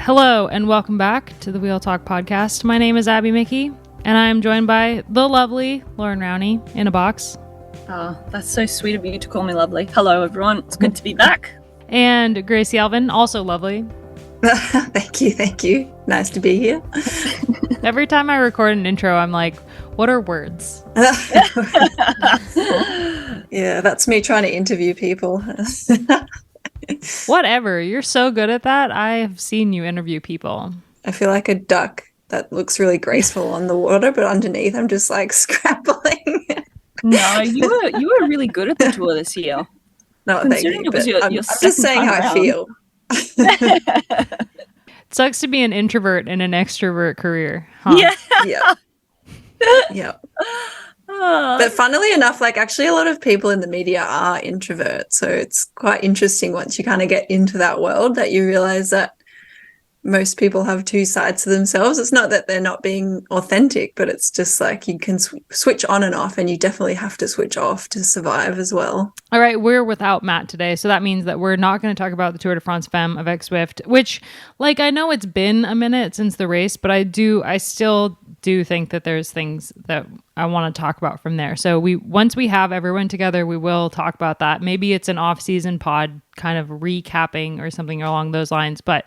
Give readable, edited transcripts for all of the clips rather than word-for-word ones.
Hello and welcome back to the Wheel Talk podcast. My name is Abby Mickey and I'm joined by the lovely Loren Rowney in a box. Oh, that's so sweet of you to call me lovely. Hello everyone, it's good to be back. And Gracie Alvin, also lovely. Thank you. Nice to be here. Every time I record an intro, I'm like, what are words? Yeah, that's me trying to interview people. Whatever. You're so good at that. I have seen you interview people. I feel like a duck that looks really graceful on the water, but underneath I'm just like scrabbling. No, you were really good at the tour this year. No, thank you. I'm just saying how I feel. It sucks to be an introvert in an extrovert career. Huh? Yeah. But funnily enough, like actually a lot of people in the media are introverts. So it's quite interesting once you kind of get into that world that you realize that most people have two sides to themselves. It's not that they're not being authentic, but it's just like you can switch on and off, and you definitely have to switch off to survive as well. All right, we're without Matt today, so that means that we're not going to talk about the Tour de France Femme avec Zwift, which, like, I know it's been a minute since the race, but I still do think that there's things that I want to talk about from there. So once we have everyone together, we will talk about that. Maybe it's an off-season pod kind of recapping or something along those lines, but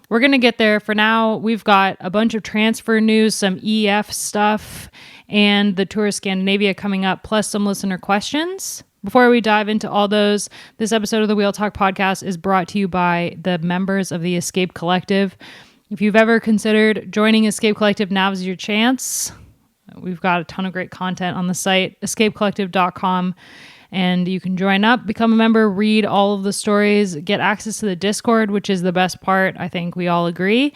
we're going to get there. For now, we've got a bunch of transfer news, some EF stuff, and the Tour of Scandinavia coming up, plus some listener questions. Before we dive into all those, this episode of the Wheel Talk podcast is brought to you by the members of the Escape Collective. If you've ever considered joining Escape Collective, now's your chance. We've got a ton of great content on the site, escapecollective.com. And you can join up, become a member, read all of the stories, get access to the Discord, which is the best part. I think we all agree.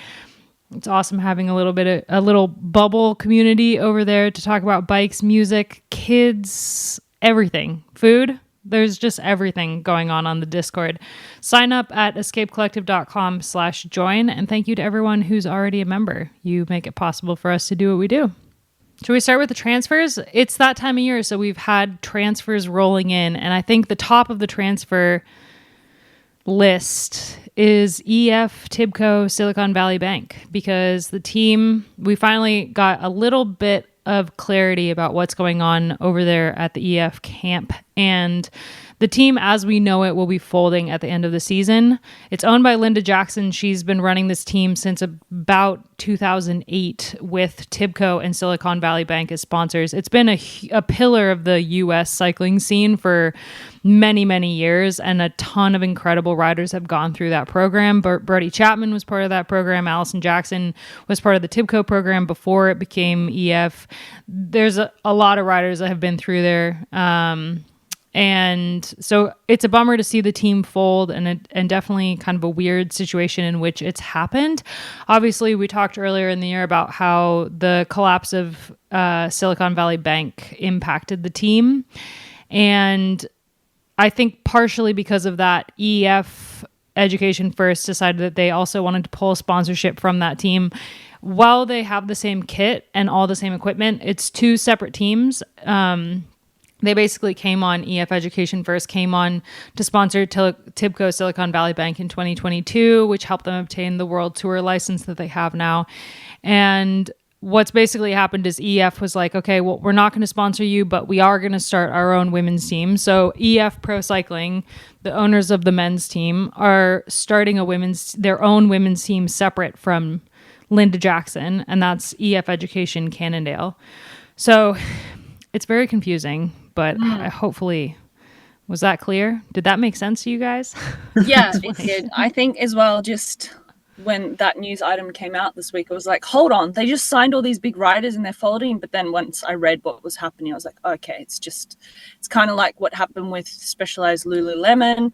It's awesome having a little bubble community over there to talk about bikes, music, kids, everything, food. There's just everything going on the Discord. Sign up at escapecollective.com/join. And thank you to everyone who's already a member. You make it possible for us to do what we do. Should we start with the transfers? It's that time of year, so we've had transfers rolling in, and I think the top of the transfer list is EF Tibco Silicon Valley Bank, because the team, we finally got a little bit of clarity about what's going on over there at the EF camp, and the team as we know it will be folding at the end of the season. It's owned by Linda Jackson. She's been running this team since about 2008 with Tibco and Silicon Valley Bank as sponsors. It's been a pillar of the U.S. cycling scene for many, many years, and a ton of incredible riders have gone through that program. Brody Chapman was part of that program. Allison Jackson was part of the Tibco program before it became EF. There's a lot of riders that have been through there. And so it's a bummer to see the team fold, and definitely kind of a weird situation in which it's happened. Obviously, we talked earlier in the year about how the collapse of Silicon Valley Bank impacted the team. And I think partially because of that, EF Education First decided that they also wanted to pull sponsorship from that team. While they have the same kit and all the same equipment, it's two separate teams. They basically came on, EF Education First came on to sponsor Tibco Silicon Valley Bank in 2022, which helped them obtain the World Tour license that they have now. And what's basically happened is EF was like, okay, well, we're not going to sponsor you, but we are going to start our own women's team. So EF Pro Cycling, the owners of the men's team, are starting their own women's team separate from Linda Jackson, and that's EF Education Cannondale. So it's very confusing, but hopefully, was that clear? Did that make sense to you guys? Yeah, it did. I think as well, just when that news item came out this week, I was like, hold on, they just signed all these big riders and they're folding. But then once I read what was happening, I was like, okay, it's kind of like what happened with Specialized Lululemon,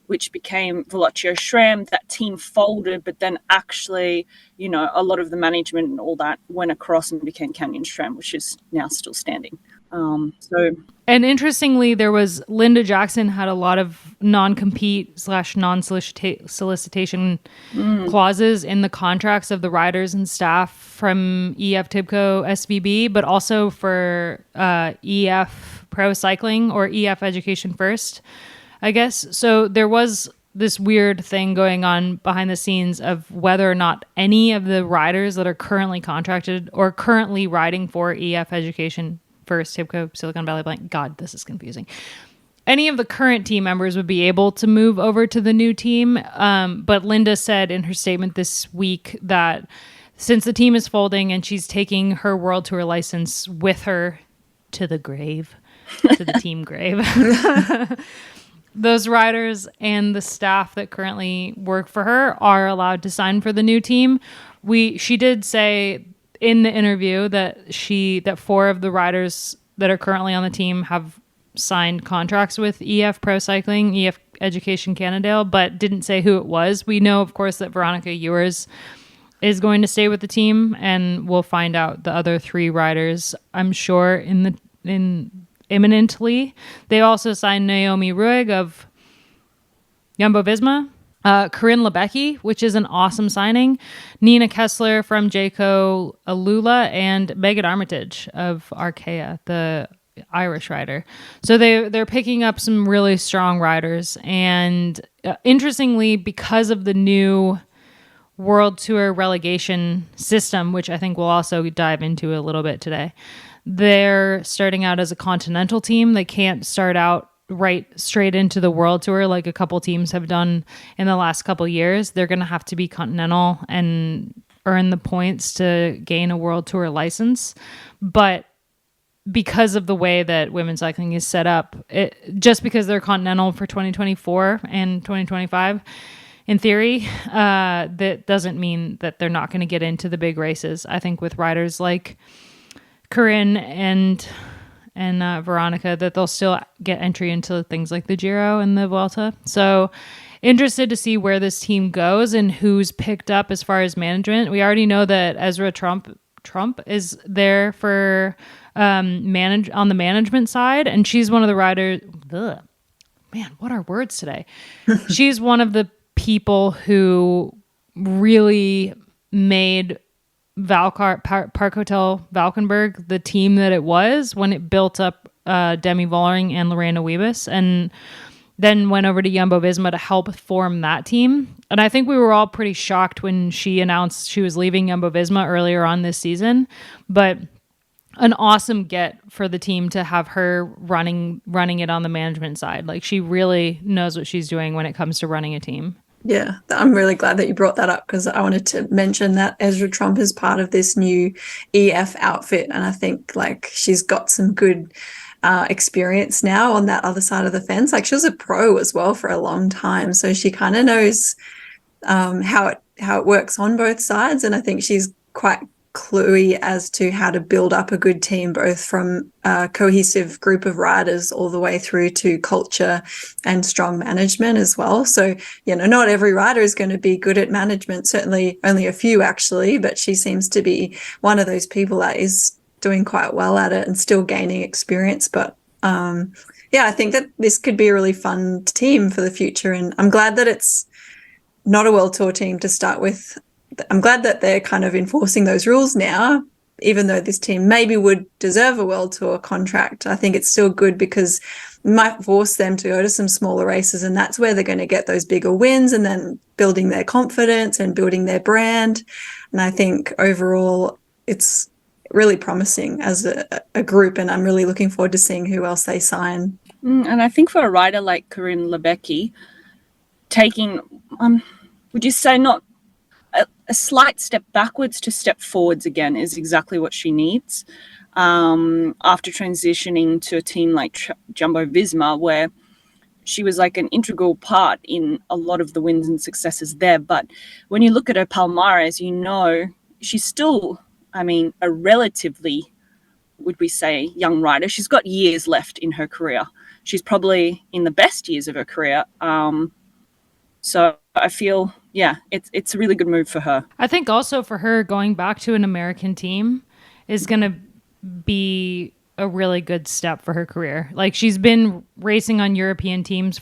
which became Velocio SRAM. That team folded, but then actually, a lot of the management and all that went across and became Canyon SRAM, which is now still standing. And interestingly, there was Linda Jackson had a lot of non-compete / non-solicitation clauses in the contracts of the riders and staff from EF Tibco SVB, but also for EF Pro Cycling or EF Education First, I guess. So there was this weird thing going on behind the scenes of whether or not any of the riders that are currently contracted or currently riding for EF Education First, TIBCO, Silicon Valley Bank. God, this is confusing. Any of the current team members would be able to move over to the new team. But Linda said in her statement this week that since the team is folding and she's taking her World Tour license with her to the grave, to the team grave, those riders and the staff that currently work for her are allowed to sign for the new team. She did say in the interview that 4 of the riders that are currently on the team have signed contracts with EF Pro Cycling, EF Education Cannondale, but didn't say who it was. We know, of course, that Veronica Ewers is going to stay with the team, and we'll find out the other 3 riders, I'm sure, imminently. They also signed Naomi Ruig of Jumbo-Visma, Corinne Lebecki, which is an awesome signing, Nina Kessler from Jayco Alula, and Megan Armitage of Arkea, the Irish rider. So they're picking up some really strong riders. And interestingly, because of the new World Tour relegation system, which I think we'll also dive into a little bit today, they're starting out as a continental team. They can't start out right straight into the World Tour like a couple teams have done in the last couple years. They're going to have to be continental and earn the points to gain a World Tour license. But because of the way that women's cycling is set up, just because they're continental for 2024 and 2025, in theory, that doesn't mean that they're not going to get into the big races. I think with riders like Corinne and Veronica, that they'll still get entry into things like the Giro and the Vuelta. So interested to see where this team goes and who's picked up as far as management. We already know that Ezra Trump is there for on the management side, and she's one of the riders. Ugh, man, what are words today? She's one of the people who really made Park Hotel Valkenburg the team that it was when it built up Demi Vollering and Lorena Wiebes, and then went over to Jumbo-Visma to help form that team. And I think we were all pretty shocked when she announced she was leaving Jumbo-Visma earlier on this season, but an awesome get for the team to have her running it on the management side. Like, she really knows what she's doing when it comes to running a team. Yeah, I'm really glad that you brought that up, because I wanted to mention that Ezra Trump is part of this new EF outfit, and I think like she's got some good experience now on that other side of the fence. Like, she was a pro as well for a long time, so she kind of knows how it works on both sides, and I think she's quite cluey as to how to build up a good team, both from a cohesive group of riders all the way through to culture and strong management as well. So, not every rider is going to be good at management, certainly only a few actually, but she seems to be one of those people that is doing quite well at it and still gaining experience. But I think that this could be a really fun team for the future, and I'm glad that it's not a World Tour team to start with. I'm glad that they're kind of enforcing those rules now, even though this team maybe would deserve a World Tour contract. I think it's still good because it might force them to go to some smaller races, and that's where they're going to get those bigger wins and then building their confidence and building their brand. And I think overall it's really promising as a group, and I'm really looking forward to seeing who else they sign. And I think for a rider like Corinne Lebecki, taking, would you say not a slight step backwards to step forwards again is exactly what she needs after transitioning to a team like Jumbo-Visma, where she was like an integral part in a lot of the wins and successes there. But when you look at her palmarès, she's still, a relatively, would we say, young rider. She's got years left in her career. She's probably in the best years of her career. So I feel, it's a really good move for her. I think also for her, going back to an American team is going to be a really good step for her career. Like, she's been racing on European teams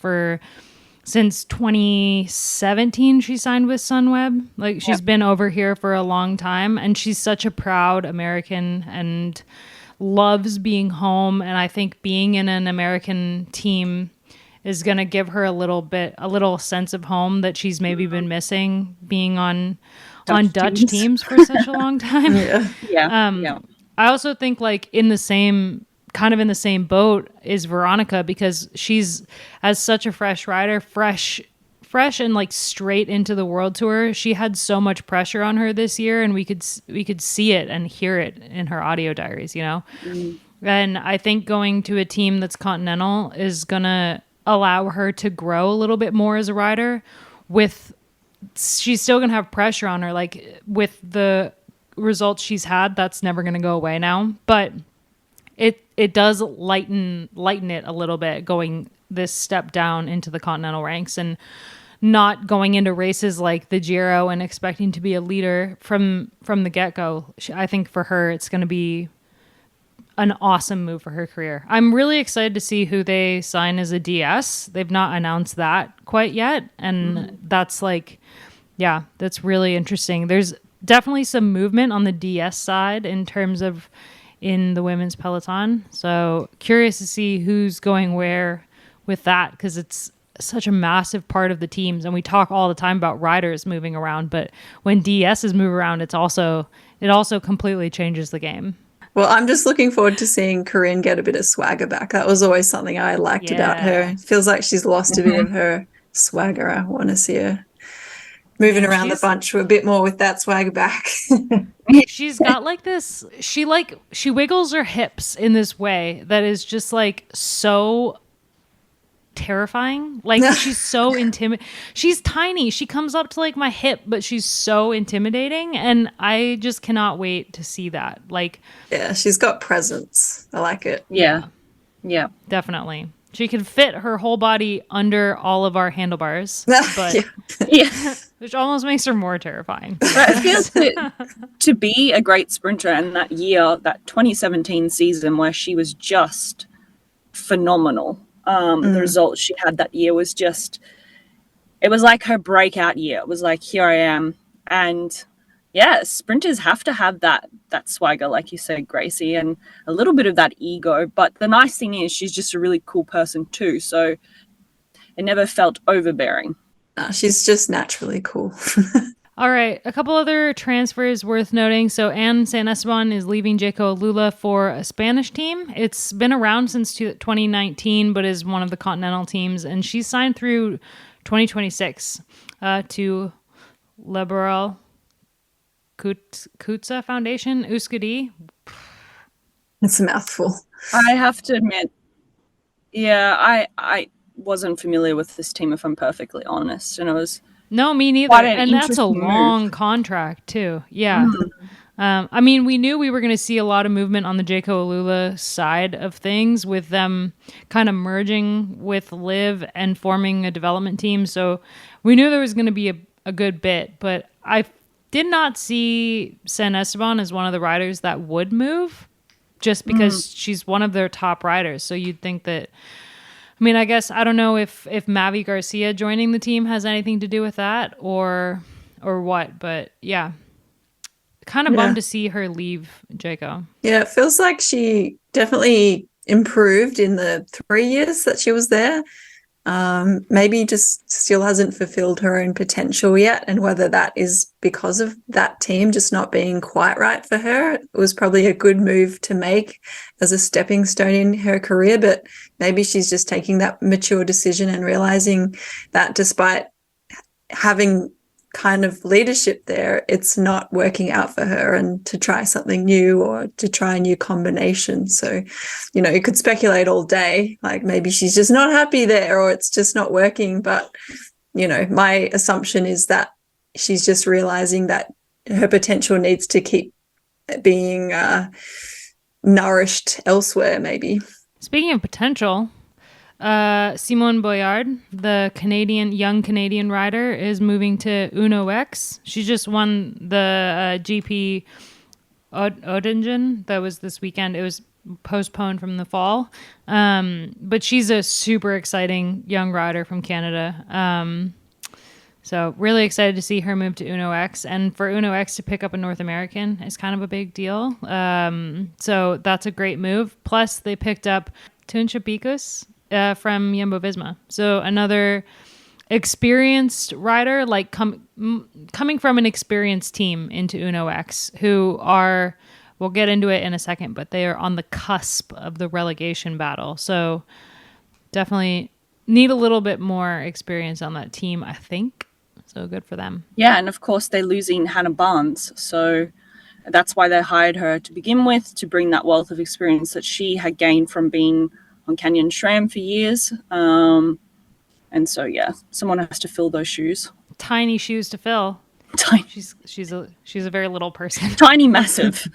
since 2017. She signed with Sunweb. Like, she's been over here for a long time, and she's such a proud American and loves being home. And I think being in an American team is going to give her a little sense of home that she's maybe been missing being on Dutch teams for such a long time. Yeah. I also think like in the same boat is Veronica, because she's as such a fresh rider, fresh and like straight into the world tour. She had so much pressure on her this year, and we could see it and hear it in her audio diaries, you know. And I think going to a team that's continental is gonna allow her to grow a little bit more as a rider. She's still gonna have pressure on her, like with the results she's had. That's never gonna go away now, but it does lighten it a little bit, going this step down into the continental ranks and not going into races like the Giro and expecting to be a leader from the get-go. I think for her, it's going to be an awesome move for her career. I'm really excited to see who they sign as a DS. They've not announced that quite yet. And that's like, yeah, that's really interesting. There's definitely some movement on the DS side in terms of in the women's peloton. So curious to see who's going where with that, because it's such a massive part of the teams. And we talk all the time about riders moving around, but when DSs move around, it also completely changes the game. Well, I'm just looking forward to seeing Corinne get a bit of swagger back. That was always something I liked about her. It feels like she's lost a bit of her swagger. I want to see her moving around the bunch a bit more with that swagger back. She's got like this, she wiggles her hips in this way that is just like so terrifying. Like she's so intimidating. She's tiny. She comes up to like my hip, but she's so intimidating, and I just cannot wait to see that. Like, yeah, she's got presence. I like it. Yeah, definitely. She can fit her whole body under all of our handlebars, but which almost makes her more terrifying. But it feels to be a great sprinter, and that year, that 2017 season where she was just phenomenal. The results she had that year was just, it was like her breakout year. It was like, here I am. And yeah, sprinters have to have that swagger, like you said, Gracie, and a little bit of that ego. But the nice thing is she's just a really cool person too. So it never felt overbearing. No, she's just naturally cool. All right, a couple other transfers worth noting. So Anne San Esteban is leaving Jayco Alula for a Spanish team. It's been around since 2019, but is one of the continental teams, and she's signed through 2026 to Liberal Kutsa Foundation, Euskadi. It's a mouthful. I have to admit, I wasn't familiar with this team, if I'm perfectly honest, and it was... No, me neither. And that's a long contract too. Yeah. I mean, we knew we were going to see a lot of movement on the Jayco Alula side of things, with them kind of merging with Liv and forming a development team. So we knew there was going to be a good bit, but I did not see San Esteban as one of the riders that would move, just because she's one of their top riders. So you'd think that, I mean, I guess I don't know if Mavi Garcia joining the team has anything to do with that or what, but yeah, kind of bummed to see her leave Jayco. Yeah, it feels like she definitely improved in the 3 years that she was there. Maybe just still hasn't fulfilled her own potential yet, and whether that is because of that team just not being quite right for her. It was probably a good move to make as a stepping stone in her career, but maybe she's just taking that mature decision and realizing that despite having kind of leadership there, it's not working out for her, and to try something new or to try a new combination. So, you know, you could speculate all day, like maybe she's just not happy there or it's just not working. But, you know, my assumption is that she's just realizing that her potential needs to keep being nourished elsewhere, maybe. Speaking of potential, Simone Boyard, the young Canadian rider, is moving to Uno X. She just won the GP Oettingen that was this weekend. It was postponed from the fall, but she's a super exciting young rider from Canada. So really excited to see her move to Uno X, and for Uno X to pick up a North American is kind of a big deal. So that's a great move. Plus they picked up Tunça Picus from Jumbo Visma. So another experienced rider, like coming from an experienced team into Uno X, who are, we'll get into it in a second, but they are on the cusp of the relegation battle. So definitely need a little bit more experience on that team, I think. So good for them. Yeah, and of course they're losing Hannah Barnes, so that's why they hired her to begin with, to bring that wealth of experience that she had gained from being on Canyon SRAM for years. And so, yeah, someone has to fill those shoes. Tiny shoes to fill. Tiny. She's a very little person. Tiny, massive.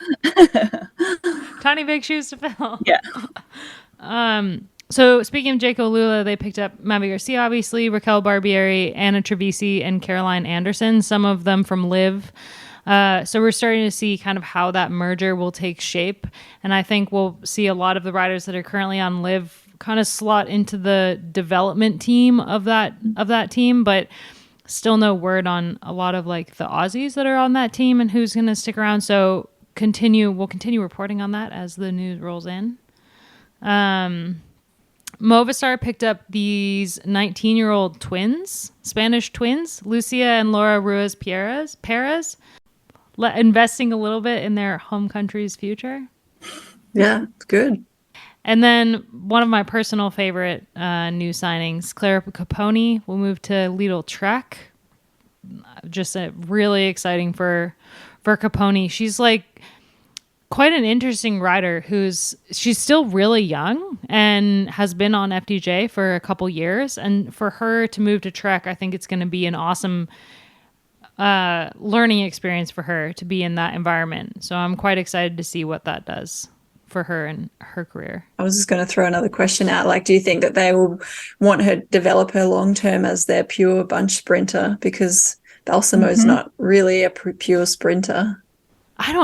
Tiny, big shoes to fill. Yeah. So speaking of Jaco Lula, they picked up Mavi Garcia, obviously, Raquel Barbieri, Anna Trevisi, and Caroline Anderson, some of them from Liv. So we're starting to see kind of how that merger will take shape. And I think we'll see a lot of the riders that are currently on Liv kind of slot into the development team of that team, but still no word on a lot of like the Aussies that are on that team and who's going to stick around. So we'll continue reporting on that as the news rolls in. Movistar picked up these 19-year-old twins, Spanish twins, Lucia and Laura Ruiz Perez, investing a little bit in their home country's future. Yeah, it's good. And then one of my personal favorite new signings, Clara Caponi, will move to Lidl Trek. Just really exciting for Caponi. She's like quite an interesting rider she's still really young and has been on FDJ for a couple years. And for her to move to Trek, I think it's going to be an awesome learning experience for her to be in that environment. So I'm quite excited to see what that does for her and her career. I was just going to throw another question out. Like, do you think that they will want her develop her long term as their pure bunch sprinter? Because Balsamo is not really a pure sprinter.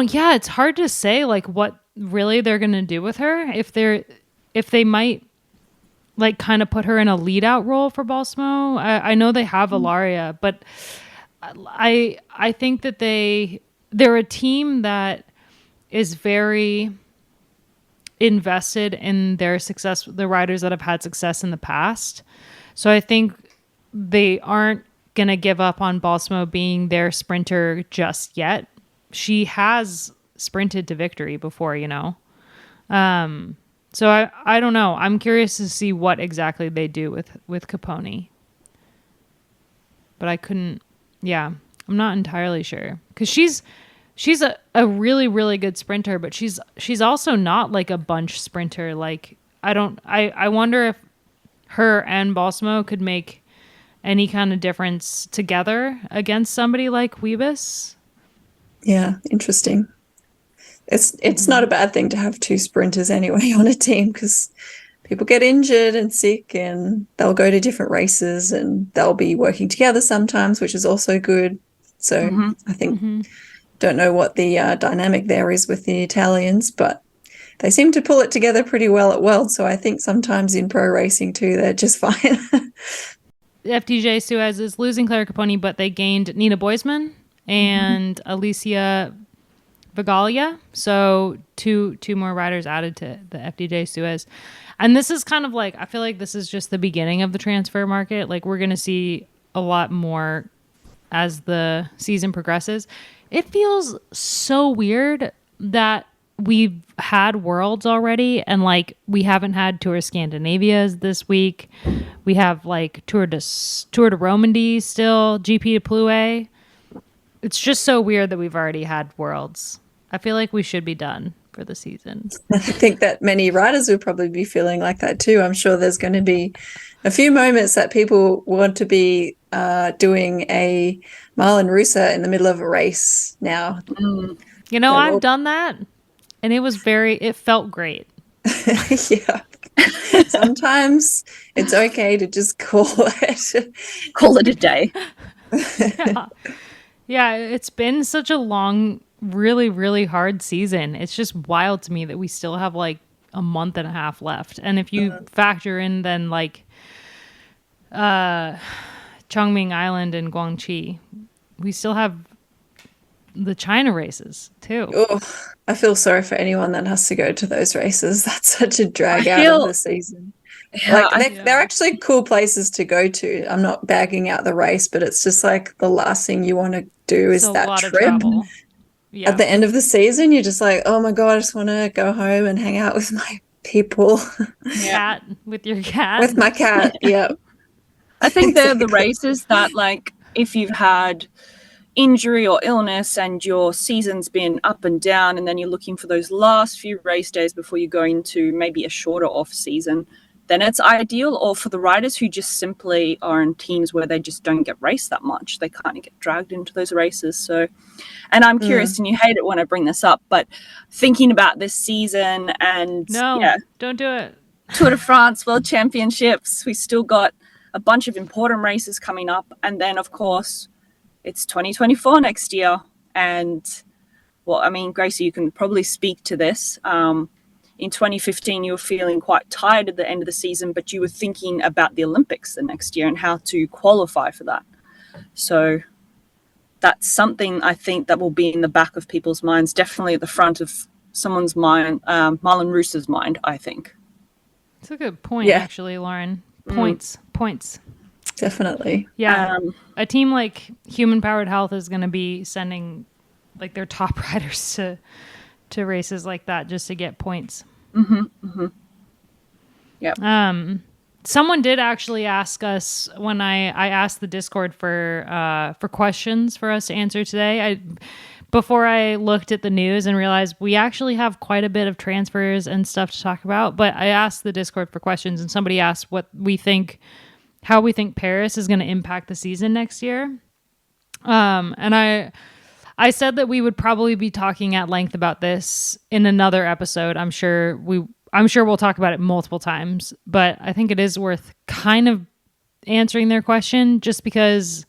Yeah, it's hard to say like what really they're going to do with her. If they might like kind of put her in a lead out role for Balsamo. I know they have Ilaria, but I think that they're a team that is very invested in their success, the riders that have had success in the past. So I think they aren't going to give up on Balsamo being their sprinter just yet. She has sprinted to victory before, you know. So I don't know. I'm curious to see what exactly they do with Caponi. But I'm not entirely sure. Because she's a really, really good sprinter, but she's also not like a bunch sprinter. Like I wonder if her and Balsamo could make any kind of difference together against somebody like Wiebes. Yeah, interesting. It's not a bad thing to have two sprinters anyway on a team, because people get injured and sick and they'll go to different races and they'll be working together sometimes, which is also good. So I think, don't know what the dynamic there is with the Italians, but they seem to pull it together pretty well at World. So I think sometimes in pro racing too, they're just fine. FDJ Suez is losing Clara Caponi, but they gained Nina Boisman and Alicia Vigalia. So two more riders added to the FDJ Suez. And this is kind of like, I feel like this is just the beginning of the transfer market. Like we're going to see a lot more as the season progresses. It feels so weird that we've had Worlds already and like we haven't had Tour Scandinavias this week. We have like Tour de Romandy still, GP de Plouay. It's just so weird that we've already had Worlds. I feel like we should be done for the season. I think that many riders will probably be feeling like that too. I'm sure there's going to be a few moments that people want to be doing a Marlon Russa in the middle of a race now. You know, I've done that and it felt great. Yeah. Sometimes it's okay to just call it a day. Yeah, it's been such a long, really, really hard season. It's just wild to me that we still have like a month and a half left. And if you factor in then like Chongming Island and Guangxi, we still have the China races too. Oh, I feel sorry for anyone that has to go to those races. That's such a drag out of the season. Like Yeah, they're actually cool places to go to. I'm not bagging out the race, but it's just like the last thing you want to do It's is a that lot of trip. travel. At the end of the season, you're just like, oh my God, I just want to go home and hang out with my people. Cat with your cat. With my cat, yeah. I think they're the Exactly. races that, like, if you've had injury or illness and your season's been up and down, and then you're looking for those last few race days before you go into maybe a shorter off season, then it's ideal. Or for the riders who just simply are in teams where they just don't get raced that much, they kind of get dragged into those races. So, and I'm curious, and you hate it when I bring this up, but thinking about this season and Don't do it. Tour de France, World Championships, we still got a bunch of important races coming up, and then of course it's 2024 next year. And well, I mean, Gracie, you can probably speak to this. In 2015, you were feeling quite tired at the end of the season, but you were thinking about the Olympics the next year and how to qualify for that. So that's something I think that will be in the back of people's minds, definitely at the front of someone's mind, Marlon Roos's mind, I think. It's a good point, actually, Loren. Points. Definitely. Yeah. A team like Human Powered Health is going to be sending like their top riders to races like that just to get points. Yeah. Someone did actually ask us when I asked the Discord for questions for us to answer today. Before I looked at the news and realized we actually have quite a bit of transfers and stuff to talk about, but I asked the Discord for questions, and somebody asked how we think Paris is going to impact the season next year. And I said that we would probably be talking at length about this in another episode. I'm sure we'll talk about it multiple times, but I think it is worth kind of answering their question just because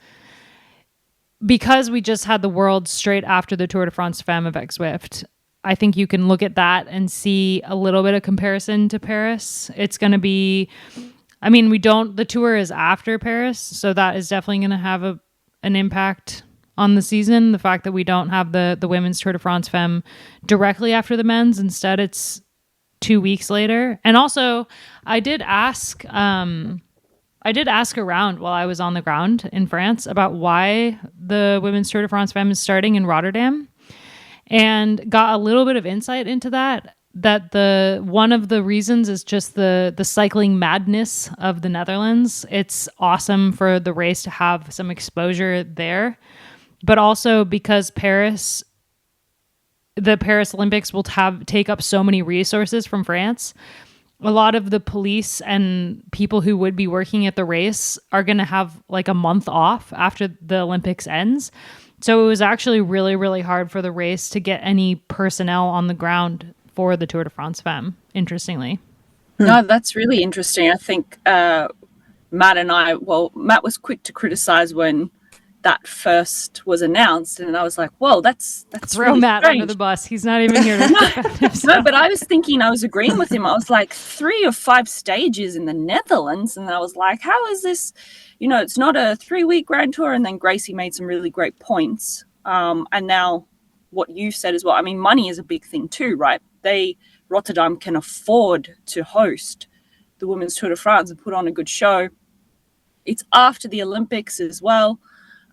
we just had the World straight after the Tour de France Femme avec Zwift. I think you can look at that and see a little bit of comparison to Paris. It's going to be, I mean, the tour is after Paris, so that is definitely going to have an impact on the season. The fact that we don't have the women's Tour de France Femme directly after the men's, instead it's 2 weeks later. And also I did ask around while I was on the ground in France about why the women's Tour de France Femme is starting in Rotterdam, and got a little bit of insight into that one of the reasons is just the cycling madness of the Netherlands. It's awesome for the race to have some exposure there, but also because the Paris Olympics will take up so many resources from France. A lot of the police and people who would be working at the race are going to have like a month off after the Olympics ends. So it was actually really, really hard for the race to get any personnel on the ground for the Tour de France Femme, interestingly. No, that's really interesting. I think Matt was quick to criticize when that first was announced, and I was like, "Whoa, that's throw really Matt strange." under the bus. He's not even here to defend himself. No, but I was agreeing with him. I was like, 3 or 5 stages in the Netherlands, and I was like, how is this? It's not a 3-week Grand Tour. And then Gracie made some really great points. And now what you said as well. I mean, money is a big thing too, right? Rotterdam can afford to host the Women's Tour de France and put on a good show. It's after the Olympics as well.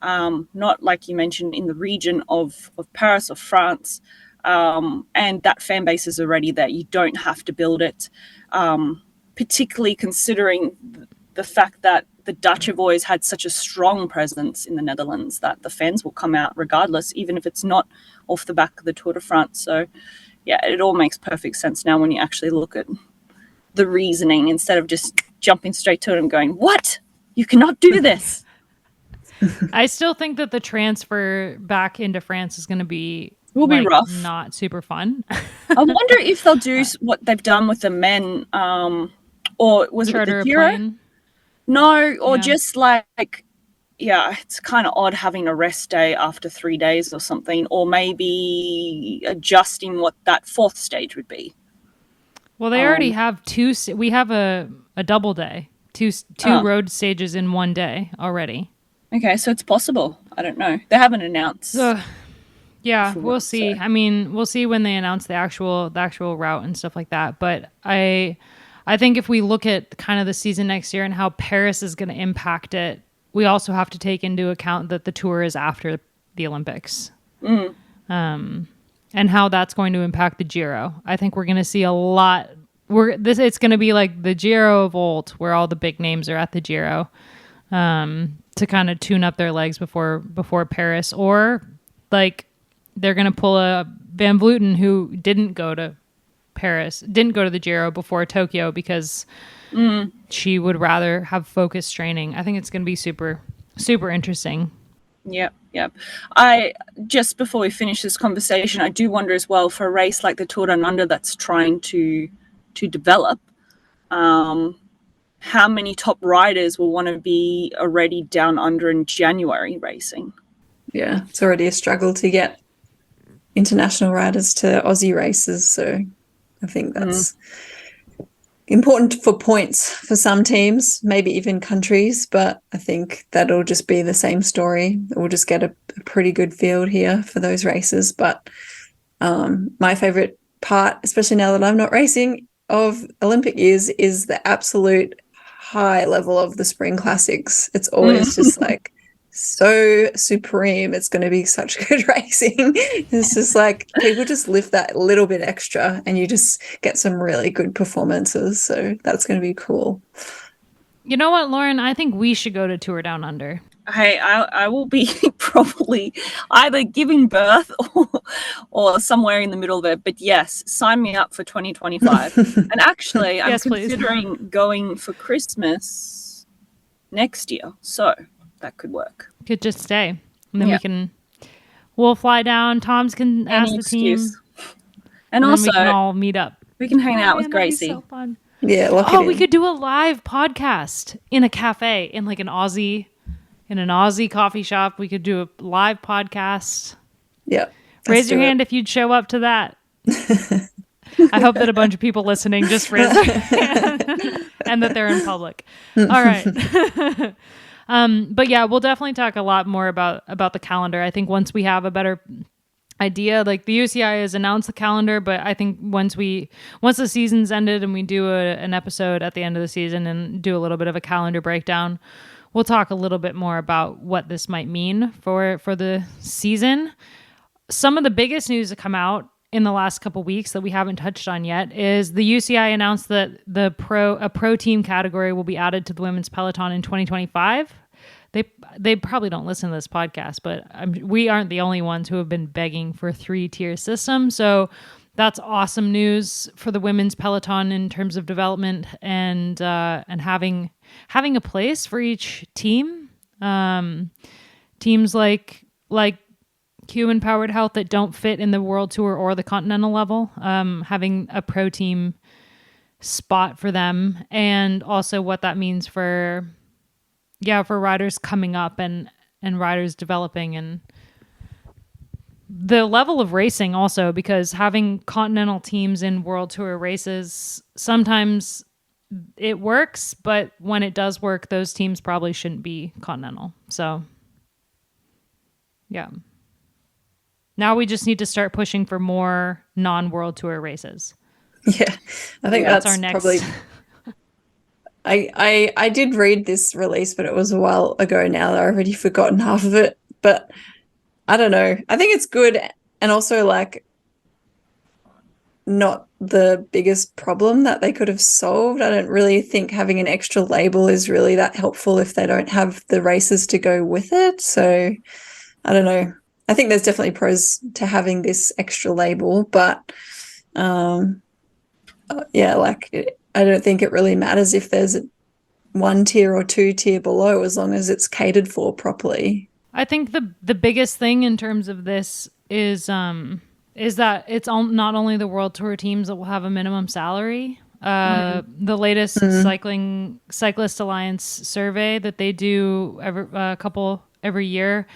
Not like you mentioned in the region of Paris or France, and that fan base is already there. You don't have to build it, particularly considering the fact that the Dutch have always had such a strong presence in the Netherlands that the fans will come out regardless, even if it's not off the back of the Tour de France. So yeah, it all makes perfect sense now when you actually look at the reasoning instead of just jumping straight to it and going, what? You cannot do this. I still think that the transfer back into France is going to be rough, not super fun. I wonder if they'll do what they've done with the men, or was charter it the Giro? plane? No, or just like, it's kind of odd having a rest day after 3 days or something, or maybe adjusting what that 4th stage would be. Well, they already have we have a double day, two road stages in 1 day already. Okay, so it's possible. I don't know. They haven't announced. Yeah, we'll see. I mean, we'll see when they announce the actual route and stuff like that. But I I think if we look at kind of the season next year and how Paris is going to impact it, we also have to take into account that the tour is after the Olympics. And how that's going to impact the Giro. I think we're going to see a lot. It's going to be like the Giro of old, where all the big names are at the Giro to kind of tune up their legs before Paris, or like they're going to pull a Van Vleuten who didn't go to the Giro before Tokyo because she would rather have focused training. I think it's going to be super, super interesting. Yep. I just before we finish this conversation, I do wonder as well, for a race like the Tour Down Under that's trying to develop, how many top riders will want to be already down under in January racing? Yeah, it's already a struggle to get international riders to Aussie races, so I think that's important for points for some teams, maybe even countries, but I think that'll just be the same story. We'll just get a pretty good field here for those races. But my favorite part, especially now that I'm not racing, of Olympic years is the absolute high level of the spring classics. It's always just like so supreme. It's going to be such good racing. It's just like people just lift that little bit extra and you just get some really good performances. So that's going to be cool. You know what, Loren? I think we should go to Tour Down Under. Hey, I will be probably either giving birth or somewhere in the middle of it. But yes, sign me up for 2025. And actually, I'm considering going for Christmas next year. So that could work. Could just stay. And then we'll fly down. Tom's can ask the team. And also, we can all meet up. We can hang out with Gracie. So fun. Yeah, we could do a live podcast in a cafe, in like an Aussie coffee shop. We could do a live podcast. Yeah. Raise your hand if you'd show up to that. I hope that a bunch of people listening just raise their hand and that they're in public. All right. But yeah, we'll definitely talk a lot more about the calendar. I think once we have a better idea, like the UCI has announced the calendar, but I think once the season's ended and we do an episode at the end of the season and do a little bit of a calendar breakdown, we'll talk a little bit more about what this might mean for the season. Some of the biggest news to come out in the last couple weeks that we haven't touched on yet is the UCI announced that a pro team category will be added to the women's peloton in 2025. They probably don't listen to this podcast, but we aren't the only ones who have been begging for a 3-tier system. So that's awesome news for the women's peloton in terms of development and having a place for each team. Teams like Human Powered Health that don't fit in the World Tour or the continental level, having a pro team spot for them, and also what that means for riders coming up and riders developing, and the level of racing also, because having continental teams in World Tour races, sometimes it works, but when it does work, those teams probably shouldn't be continental. So yeah. Now we just need to start pushing for more non-World Tour races. Yeah, I think that's our next. Probably. I did read this release, but it was a while ago now. I've already forgotten half of it. But I don't know. I think it's good, and also like not the biggest problem that they could have solved. I don't really think having an extra label is really that helpful if they don't have the races to go with it. So I don't know. I think there's definitely pros to having this extra label, but I don't think it really matters if there's 1 tier or 2 tier below, as long as it's catered for properly. I think the biggest thing in terms of this is that it's not only the World Tour teams that will have a minimum salary. The latest Cyclist Alliance survey that they do every year,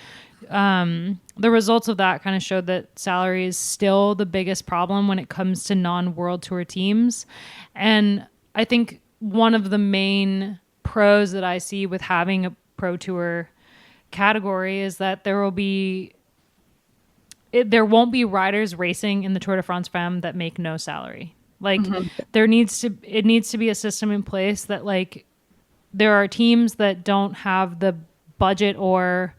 the results of that kind of showed that salary is still the biggest problem when it comes to non-World Tour teams. And I think one of the main pros that I see with having a Pro Tour category is that there won't be riders racing in the Tour de France Femme that make no salary. Like it needs to be a system in place that like there are teams that don't have the budget or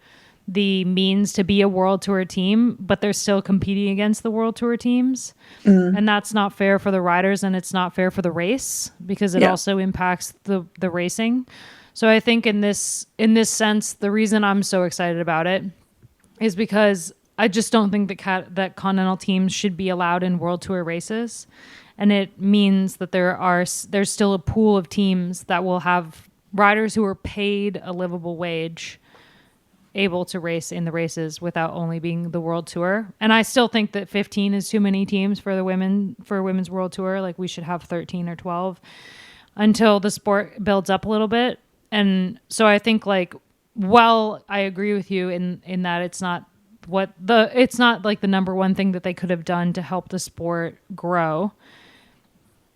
the means to be a World Tour team, but they're still competing against the World Tour teams. And that's not fair for the riders, and it's not fair for the race because it also impacts the racing. So I think in this sense, the reason I'm so excited about it is because I just don't think that continental teams should be allowed in World Tour races. And it means that there's still a pool of teams that will have riders who are paid a livable wage able to race in the races without only being the World Tour. And I still think that 15 is too many teams for women's World Tour. Like we should have 13 or 12 until the sport builds up a little bit. And so I think like, while I agree with you in that it's not like the number one thing that they could have done to help the sport grow,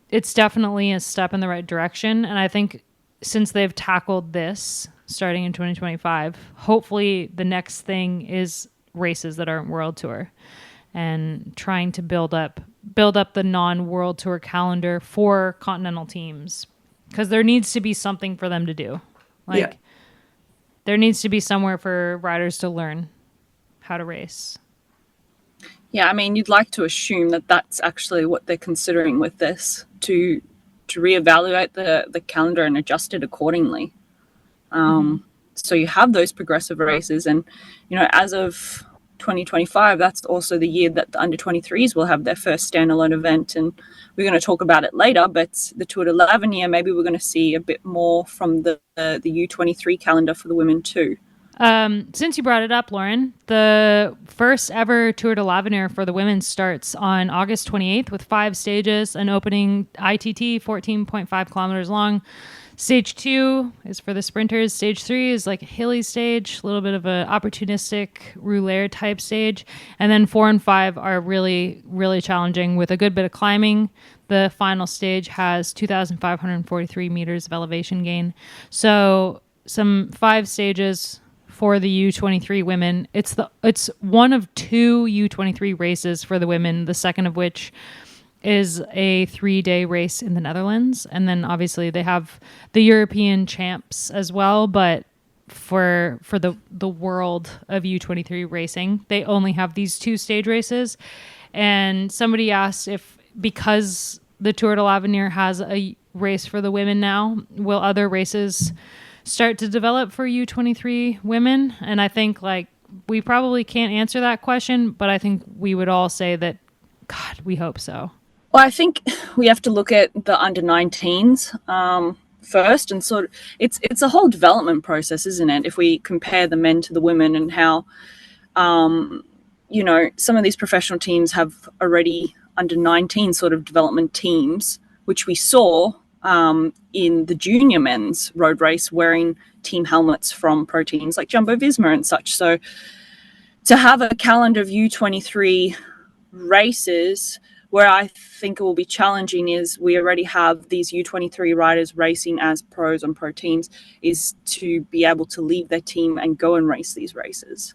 it's definitely a step in the right direction. And I think since they've tackled this starting in 2025, hopefully the next thing is races that aren't World Tour and trying to build up the non-World Tour calendar for continental teams, because there needs to be something for them to do. Like there needs to be somewhere for riders to learn how to race. Yeah, I mean, you'd like to assume that that's actually what they're considering with this, to reevaluate the calendar and adjust it accordingly. So you have those progressive races, and as of 2025, that's also the year that the under 23s will have their first standalone event, and we're going to talk about it later. But the Tour de l'Avenir, maybe we're going to see a bit more from the U23 calendar for the women too. Since you brought it up, Loren, the first ever Tour de l'Avenir for the women starts on August 28th with 5 stages, an opening ITT 14.5 kilometers long. Stage 2 is for the sprinters. Stage 3 is like a hilly stage, a little bit of an opportunistic rouleur type stage. And then 4 and 5 are really, really challenging with a good bit of climbing. The final stage has 2,543 meters of elevation gain. So some 5 stages for the U23 women. It's one of 2 U23 races for the women, the second of which is a 3-day race in the Netherlands. And then obviously they have the European champs as well, but for the world of U23 racing, they only have these 2 stage races. And somebody asked if, because the Tour de l'Avenir has a race for the women now, will other races start to develop for U23 women? And I think like we probably can't answer that question, but I think we would all say that, God, we hope so. Well, I think we have to look at the under 19s first, and sort of it's a whole development process, isn't it? If we compare the men to the women, and how some of these professional teams have already under 19 sort of development teams, which we saw in the junior men's road race wearing team helmets from pro teams like Jumbo Visma and such. So to have a calendar of U23 races, where I think it will be challenging is we already have these U23 riders racing as pros on pro teams, is to be able to leave their team and go and race these races.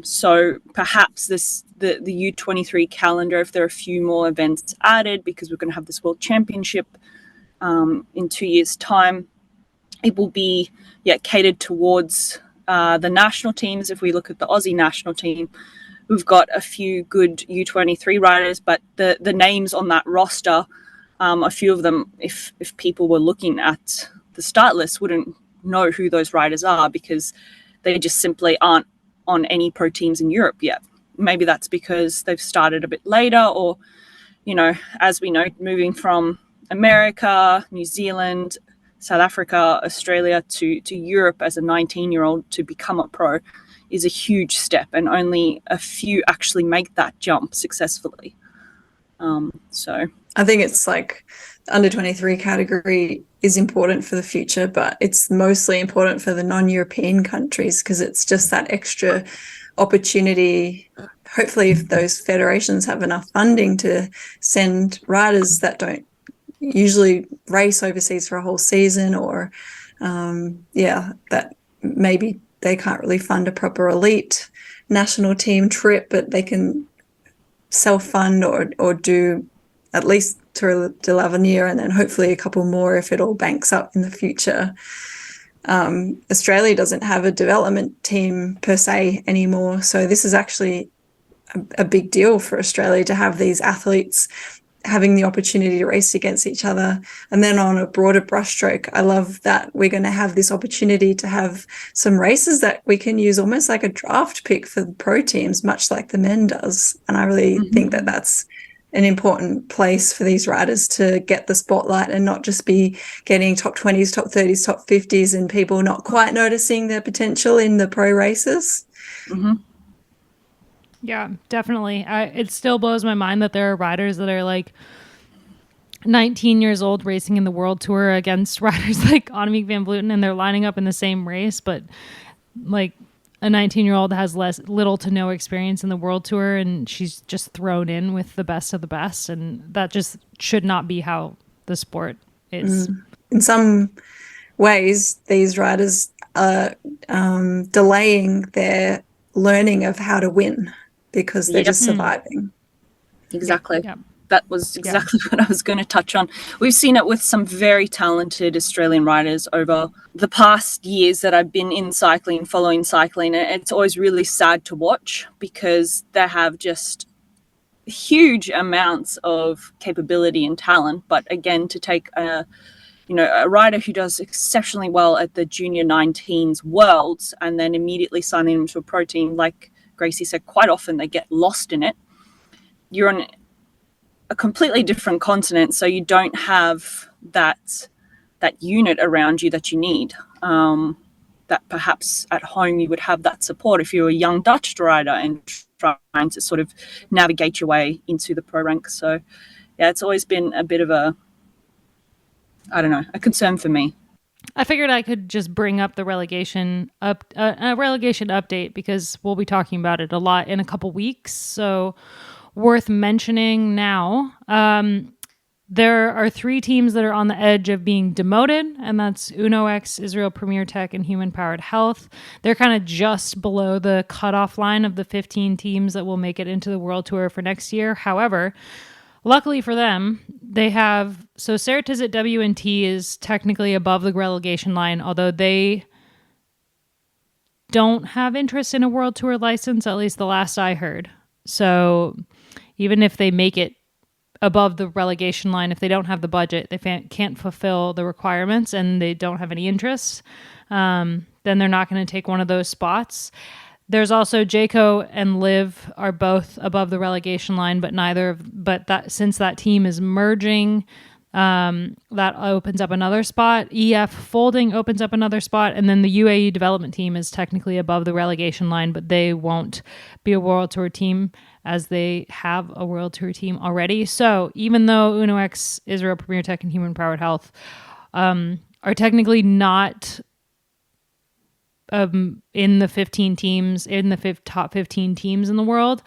So perhaps the U23 calendar, if there are a few more events added, because we're going to have this World Championship in 2 years' time, it will be catered towards the national teams. If we look at the Aussie national team, we've got a few good U23 riders, but the names on that roster, a few of them, if people were looking at the start list, wouldn't know who those riders are because they just simply aren't on any pro teams in Europe yet. Maybe that's because they've started a bit later, or, as we know, moving from America, New Zealand, South Africa, Australia to Europe as a 19-year-old to become a pro is a huge step, and only a few actually make that jump successfully. So I think it's like the under 23 category is important for the future, but it's mostly important for the non-European countries because it's just that extra opportunity. Hopefully, if those federations have enough funding to send riders that don't usually race overseas for a whole season, or that maybe they can't really fund a proper elite national team trip, but they can self-fund or do at least Tour de l'Avenir, and then hopefully a couple more if it all banks up in the future. Australia doesn't have a development team per se anymore, so this is actually a big deal for Australia to have these athletes having the opportunity to race against each other. And then on a broader brushstroke, I love that we're going to have this opportunity to have some races that we can use almost like a draft pick for the pro teams, much like the men does. And I really think that that's an important place for these riders to get the spotlight and not just be getting top 20s, top 30s, top 50s and people not quite noticing their potential in the pro races. Yeah, definitely. It still blows my mind that there are riders that are like 19 years old racing in the World Tour against riders like Annemiek van Vleuten, and they're lining up in the same race, but like a 19-year-old has little to no experience in the World Tour, and she's just thrown in with the best of the best, and that just should not be how the sport is. In some ways, these riders are delaying their learning of how to win because they're just surviving. Exactly. Yep. That was exactly what I was going to touch on. We've seen it with some very talented Australian riders over the past years that I've been in cycling, following cycling. And it's always really sad to watch because they have just huge amounts of capability and talent. But again, to take a rider who does exceptionally well at the junior 19s worlds and then immediately signing them to a pro team, like Gracie said, quite often they get lost in it. You're on a completely different continent, so you don't have that unit around you that you need. That perhaps at home you would have that support if you're a young Dutch rider and trying to sort of navigate your way into the pro ranks. So, yeah, it's always been a bit of a concern for me. I figured I could just bring up the relegation update because we'll be talking about it a lot in a couple weeks. So worth mentioning now. There are 3 teams that are on the edge of being demoted, and that's Uno X, Israel Premier Tech, and Human Powered Health. They're kind of just below the cutoff line of the 15 teams that will make it into the World Tour for next year. However, luckily for them, they have... So Ceratizit W&T is technically above the relegation line, although they don't have interest in a World Tour license, at least the last I heard. So even if they make it above the relegation line, if they don't have the budget, they can't fulfill the requirements and they don't have any interest, then they're not going to take one of those spots. There's also Jayco and Liv are both above the relegation line, but since that team is merging, that opens up another spot. EF folding opens up another spot, and then the UAE development team is technically above the relegation line, but they won't be a World Tour team as they have a World Tour team already. So even though Uno X, Israel Premier Tech, and Human Powered Health are technically not in the 15 teams, in the top 15 teams in the world,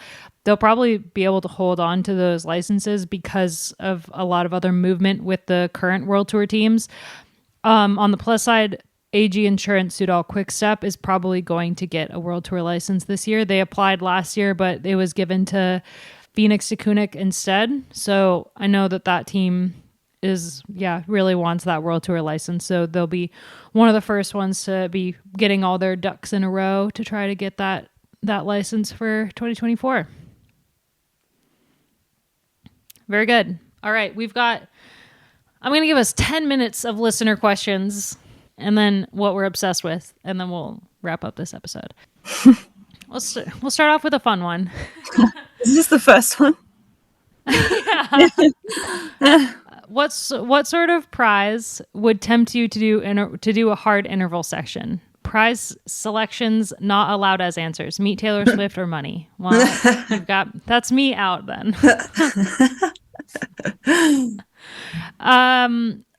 they'll probably be able to hold on to those licenses because of a lot of other movement with the current World Tour teams. On the plus side, AG Insurance Soudal Quickstep is probably going to get a World Tour license this year. They applied last year, but it was given to Phoenix Akunik instead. So I know that team really wants that World Tour license. So they'll be one of the first ones to be getting all their ducks in a row to try to get that license for 2024. Very good. All right. I'm going to give us 10 minutes of listener questions and then what we're obsessed with, and then we'll wrap up this episode. We'll start off with a fun one. Is this the first one? Yeah. What sort of prize would tempt you to do a hard interval section? Prize selections not allowed as answers. Meet Taylor Swift or money. Well, that's me out then.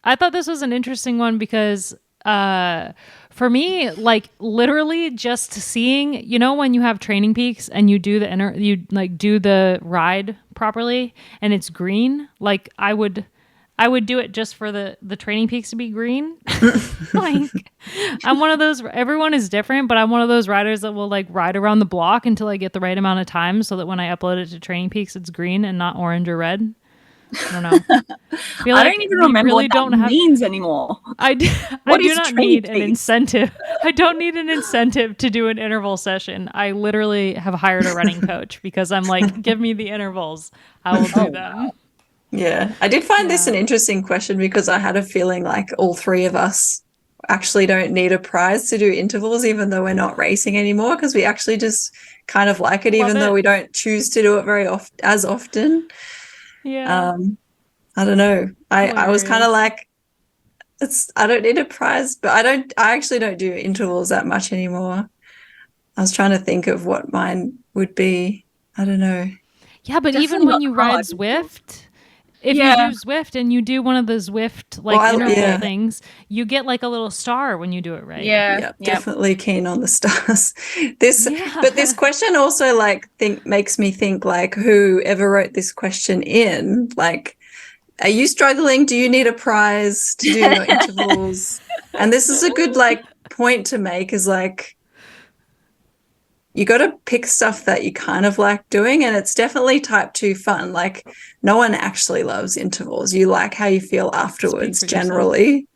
I thought this was an interesting one because for me, like literally just seeing, when you have Training Peaks and you do do the ride properly and it's green, like I would do it just for the Training Peaks to be green. Like I'm one of those, everyone is different, but I'm one of those riders that will like ride around the block until I get the right amount of time so that when I upload it to Training Peaks, it's green and not orange or red. I don't know. I don't even remember what that means anymore. I do not need an incentive. I don't need an incentive to do an interval session. I literally have hired a running coach because I'm like, give me the intervals. I will do them. Wow. Yeah. I did find this an interesting question because I had a feeling like all three of us actually don't need a prize to do intervals, even though we're not racing anymore, because we actually just kind of like it, even though we don't choose to do it very often. Yeah. I don't know. I was kind of like, I don't need a prize, but I actually don't do intervals that much anymore. I was trying to think of what mine would be. I don't know. Yeah, but definitely even when you ride Zwift, if you do Zwift and you do one of the Zwift interval things, you get like a little star when you do it right. Yeah, definitely keen on the stars. But this question also makes me think like whoever wrote this question in, like, are you struggling? Do you need a prize to do your intervals? And this is a good point to make is like, you got to pick stuff that you kind of like doing, and it's definitely type 2 fun. Like, no one actually loves intervals. You like how you feel afterwards generally.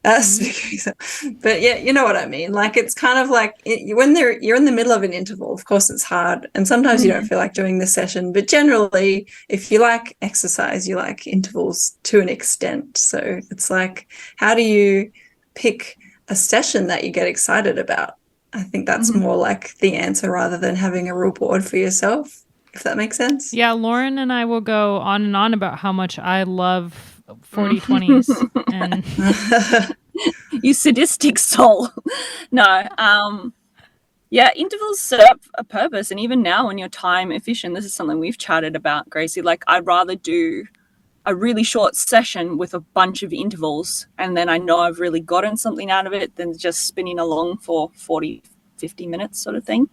But yeah, you know what I mean? Like, it's kind of like when you're in the middle of an interval, of course it's hard. And sometimes you don't feel like doing the session, but generally if you like exercise, you like intervals to an extent. So it's like, how do you pick a session that you get excited about? I think that's more like the answer rather than having a real board for yourself, if that makes sense. Yeah, Loren and I will go on and on about how much I love 40/20s. And you sadistic soul. No, yeah, intervals serve a purpose. And even now when you're time efficient, this is something we've chatted about, Gracie, like I'd rather do a really short session with a bunch of intervals and then I know I've really gotten something out of it than just spinning along for 40, 50 minutes sort of thing.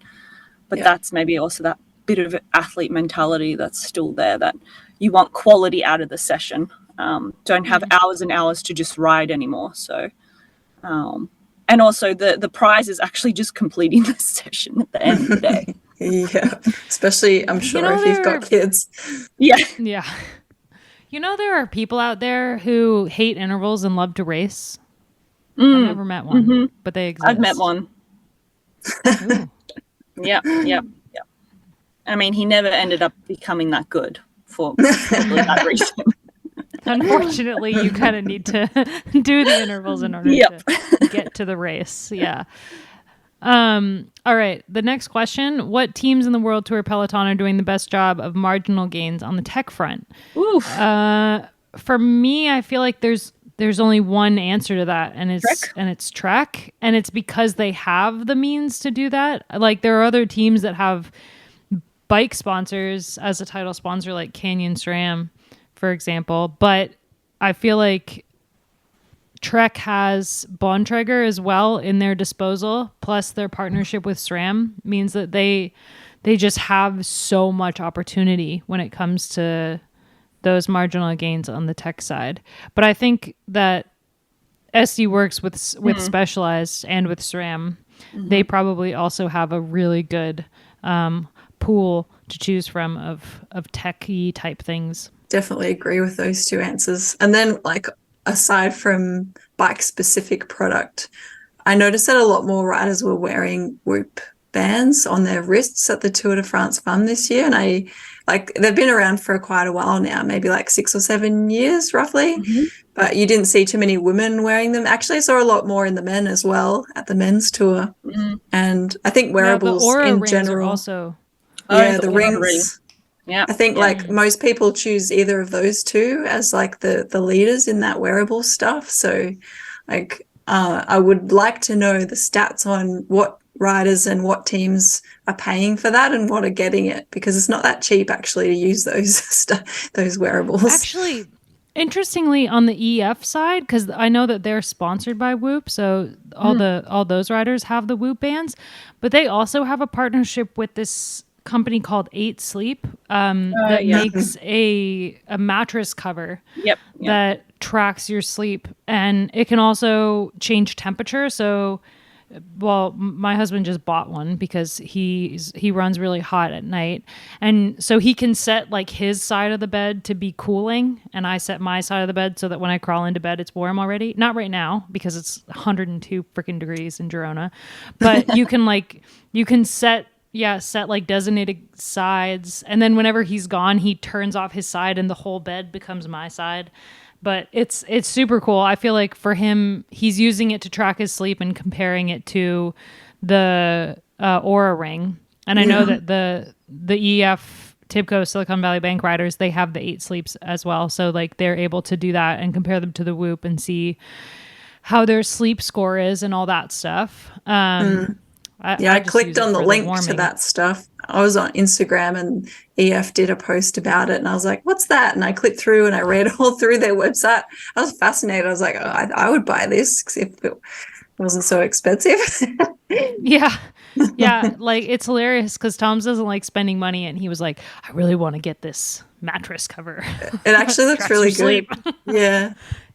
But that's maybe also that bit of athlete mentality that's still there, that you want quality out of the session. Don't have hours and hours to just ride anymore. So, and also the prize is actually just completing the session at the end of the day. Yeah, especially I'm sure if you've got kids. Yeah. You know, there are people out there who hate intervals and love to race. I've never met one, but they exist. I've met one. Yep. I mean, he never ended up becoming that good for that reason. Unfortunately, you kind of need to do the intervals in order to get to the race. Yeah. All right. The next question. What teams in the World Tour Peloton are doing the best job of marginal gains on the tech front? Oof. For me, I feel like there's only one answer to that, and it's Trek. And it's because they have the means to do that. Like, there are other teams that have bike sponsors as a title sponsor, like Canyon SRAM, for example. But I feel like Trek has Bontrager as well in their disposal, plus their partnership with SRAM means that they just have so much opportunity when it comes to those marginal gains on the tech side. But I think that SD works with Specialized and with SRAM. They probably also have a really good pool to choose from of techy type things. Definitely agree with those two answers. And then, like, aside from bike specific product, I noticed that a lot more riders were wearing Whoop bands on their wrists at the Tour de France Fun this year. And they've been around for quite a while now, maybe like 6 or 7 years roughly, but you didn't see too many women wearing them. Actually, I saw a lot more in the men as well at the men's tour. And I think wearables in general also. The rings. Yeah, I think like most people choose either of those two as like the leaders in that wearable stuff. So like I would like to know the stats on what riders and what teams are paying for that and what are getting it, because it's not that cheap actually to use those wearables. Actually, interestingly, on the EF side, because I know that they're sponsored by Whoop, so all those riders have the Whoop bands, but they also have a partnership with this company called 8 Sleep that makes a mattress cover that tracks your sleep, and it can also change temperature. So well, my husband just bought one because he runs really hot at night, and so he can set like his side of the bed to be cooling, and I set my side of the bed so that when I crawl into bed it's warm already. Not right now because it's 102 freaking degrees in Girona, but you can set like designated sides, and then whenever he's gone he turns off his side and the whole bed becomes my side. But it's super cool. I feel like for him, he's using it to track his sleep and comparing it to the Aura Ring. And I know that the EF Tibco Silicon Valley Bank riders, they have the 8 sleeps as well. So like they're able to do that and compare them to the Whoop and see how their sleep score is and all that stuff. I clicked on the link to that stuff. I was on Instagram and EF did a post about it, and I was like, what's that? And I clicked through and I read all through their website. I was fascinated. I was like, oh, I would buy this if it wasn't so expensive. Yeah. Like it's hilarious because Tom's doesn't like spending money, and he was like, I really want to get this mattress cover. It actually looks really good. Yeah.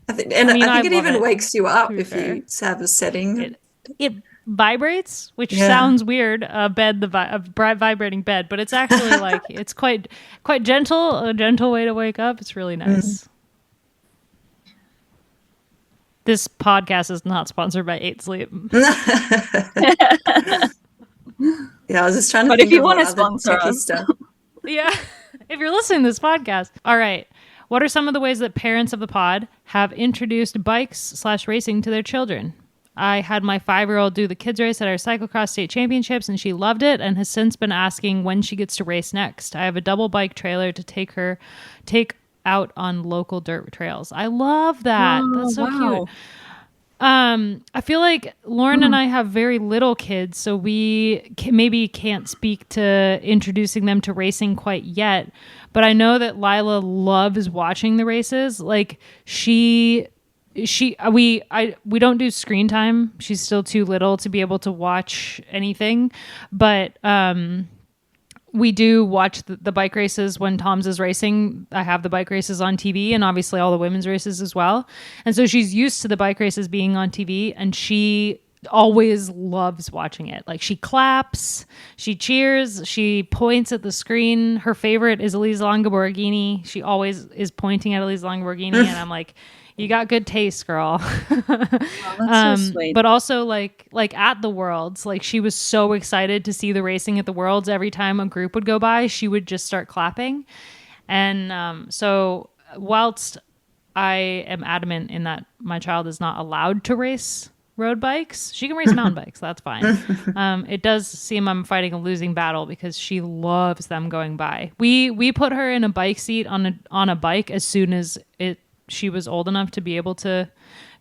I think it even wakes you up if you have a setting. It vibrates, which sounds weird, a vibrating bed, but it's actually like it's quite gentle, a gentle way to wake up. It's really nice. This podcast is not sponsored by 8 Sleep. Yeah, I was just trying to but think if you of want to other sponsor us. stuff. Yeah, if you're listening to this podcast. All right, what are some of the ways that parents of the pod have introduced bikes/racing to their children? I had my 5-year-old do the kids race at our cyclocross state championships, and she loved it and has since been asking when she gets to race next. I have a double bike trailer to take out on local dirt trails. I love that. Oh, that's so cute. I feel like Loren and I have very little kids, so we maybe can't speak to introducing them to racing quite yet. But I know that Lila loves watching the races. Like we don't do screen time. She's still too little to be able to watch anything, but we do watch the bike races when Tom's is racing. I have the bike races on TV and obviously all the women's races as well. And so she's used to the bike races being on TV, and she always loves watching it. Like she claps, she cheers, she points at the screen. Her favorite is Elise Longaborghini. She always is pointing at Elise Longaborghini and I'm like, you got good taste, girl. Oh, that's so sweet. But also like at the Worlds, like she was so excited to see the racing at the Worlds. Every time a group would go by, she would just start clapping. And so whilst I am adamant in that my child is not allowed to race road bikes, she can race mountain bikes. That's fine. It does seem I'm fighting a losing battle because she loves them going by. We put her in a bike seat on a bike as soon as she was old enough to be able to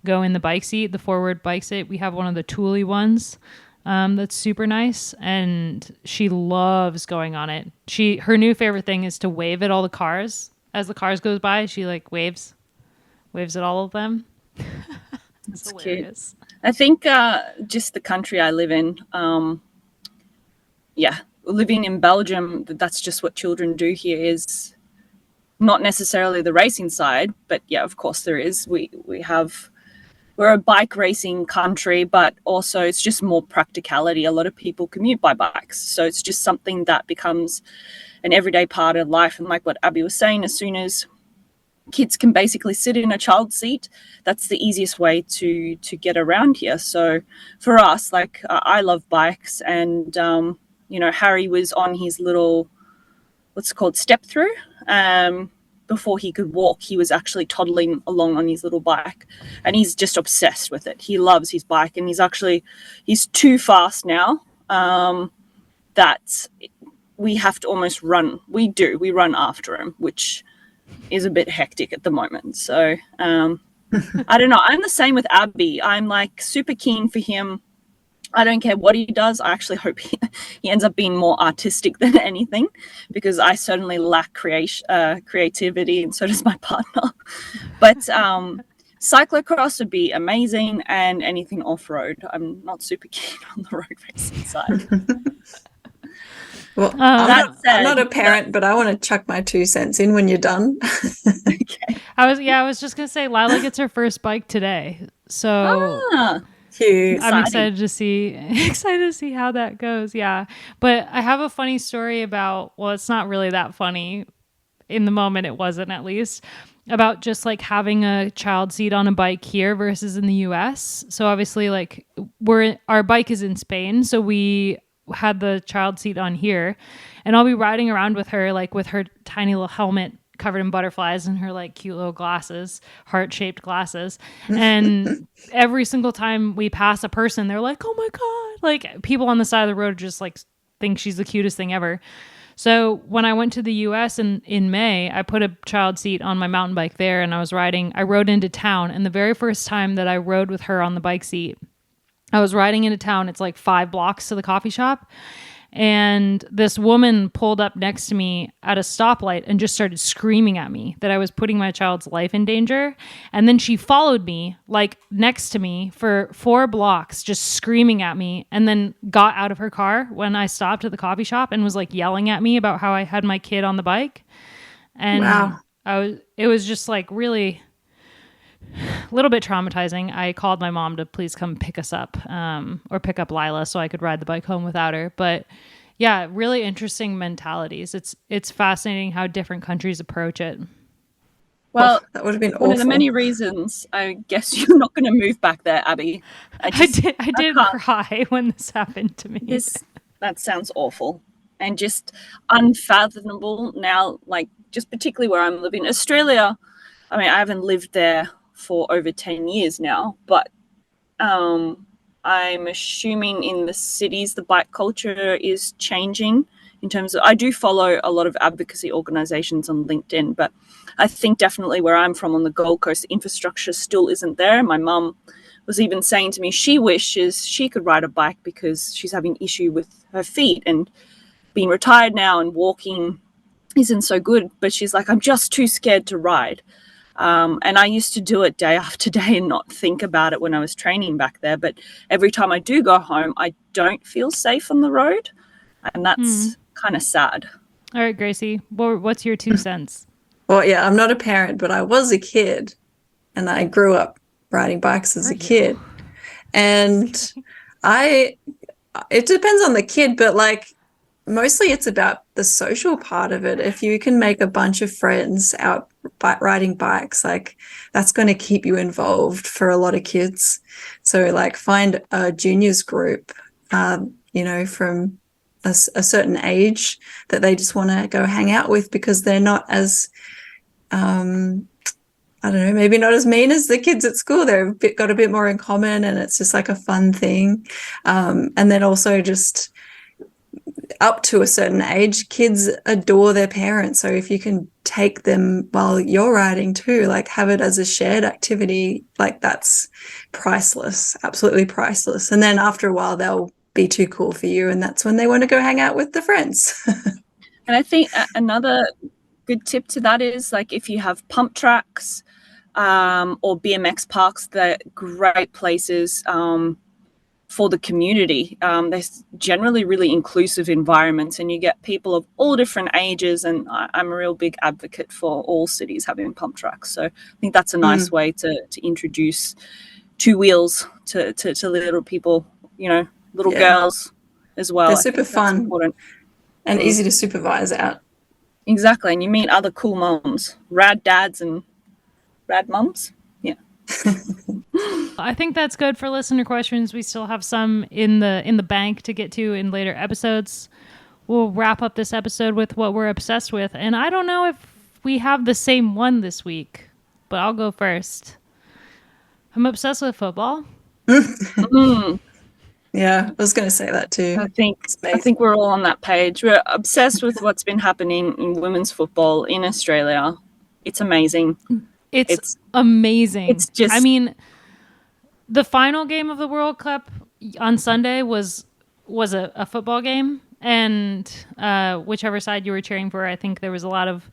go in the bike seat, the forward bike seat. We have one of the Thule ones that's super nice, and she loves going on it. Her new favorite thing is to wave at all the cars. As the cars goes by, she like waves at all of them. It's hilarious. Cute. I think just the country I live in, living in Belgium, that's just what children do here, is not necessarily the racing side, but yeah, of course there is. We're a bike racing country, but also it's just more practicality. A lot of people commute by bikes, so it's just something that becomes an everyday part of life. And like what Abby was saying, as soon as kids can basically sit in a child seat, that's the easiest way to get around here. So for us, like I love bikes, and Harry was on his little, what's it called, step through. Before he could walk, he was actually toddling along on his little bike, and he's just obsessed with it. He loves his bike, and he's too fast now that we have to almost run. We run after him, which is a bit hectic at the moment. So I don't know. I'm the same with Abby. I'm like super keen for him. I don't care what he does. I actually hope he ends up being more artistic than anything, because I certainly lack creativity, and so does my partner. But cyclocross would be amazing, and anything off-road. I'm not super keen on the road racing side. Well, I'm not a parent, but I want to chuck my 2 cents in when you're done. Okay. I was just going to say, Lila gets her first bike today. So Cute. I'm excited to see how that goes. Yeah. But I have a funny story about, well, it's not really that funny. In the moment, it wasn't, at least, about just like having a child seat on a bike here versus in the US. So obviously, like, our bike is in Spain, so we had the child seat on here, and I'll be riding around with her, like with her tiny little helmet covered in butterflies and her like cute little glasses, heart-shaped glasses. And every single time we pass a person, they're like, "Oh my God." Like, people on the side of the road just like think she's the cutest thing ever. So when I went to the US in May, I put a child seat on my mountain bike there, and I rode into town. And the very first time that I rode with her on the bike seat, I was riding into town. It's like 5 blocks to the coffee shop. And this woman pulled up next to me at a stoplight and just started screaming at me that I was putting my child's life in danger. And then she followed me, like, next to me for 4 blocks, just screaming at me, and then got out of her car when I stopped at the coffee shop and was like yelling at me about how I had my kid on the bike. And wow. It was just like really a little bit traumatizing. I called my mom to please come pick us up, or pick up Lila so I could ride the bike home without her. But yeah, really interesting mentalities. It's fascinating how different countries approach it. Well, that would have been one of the many reasons I guess you're not going to move back there, Abby. I did cry when this happened to me. That sounds awful and just unfathomable now, like, just particularly where I'm living. Australia, I mean, I haven't lived there for over 10 years now, but I'm assuming in the cities the bike culture is changing in terms of, I do follow a lot of advocacy organizations on LinkedIn, but I think definitely where I'm from on the Gold Coast, the infrastructure still isn't there. My mum was even saying to me she wishes she could ride a bike because she's having issue with her feet, and being retired now and walking isn't so good, but she's like, I'm just too scared to ride. And I used to do it day after day and not think about it when I was training back there. But every time I do go home, I don't feel safe on the road. And that's kind of sad. All right, Gracie, what's your 2 cents? Well, yeah, I'm not a parent, but I was a kid, and I grew up riding bikes as a kid. And it depends on the kid, but like, mostly it's about the social part of it. If you can make a bunch of friends out riding bikes, like, that's going to keep you involved for a lot of kids. So like, find a juniors group, from a certain age that they just want to go hang out with, because they're not as, I don't know, maybe not as mean as the kids at school. They've got a bit more in common, and it's just like a fun thing. And then also just up to a certain age, kids adore their parents. So if you can take them while you're riding too, like, have it as a shared activity, like, that's priceless, absolutely priceless. And then after a while, they'll be too cool for you, and that's when they want to go hang out with the friends. And I think another good tip to that is, like, if you have pump tracks or BMX parks, they're great places for the community. They're generally really inclusive environments, and you get people of all different ages, and I'm a real big advocate for all cities having pump tracks. So I think that's a nice way to introduce 2 wheels to little people, little girls as well. They're super fun, important, and easy to supervise out. Exactly, and you meet other cool moms, rad dads and rad mums. Yeah. I think that's good for listener questions. We still have some in the bank to get to in later episodes. We'll wrap up this episode with what we're obsessed with, and I don't know if we have the same one this week, but I'll go first. I'm obsessed with football. Yeah, I was going to say that too. I think we're all on that page. We're obsessed with what's been happening in women's football in Australia. It's amazing. It's amazing. It's just, I mean, the final game of the World Cup on Sunday was a football game, and whichever side you were cheering for, I think there was a lot of,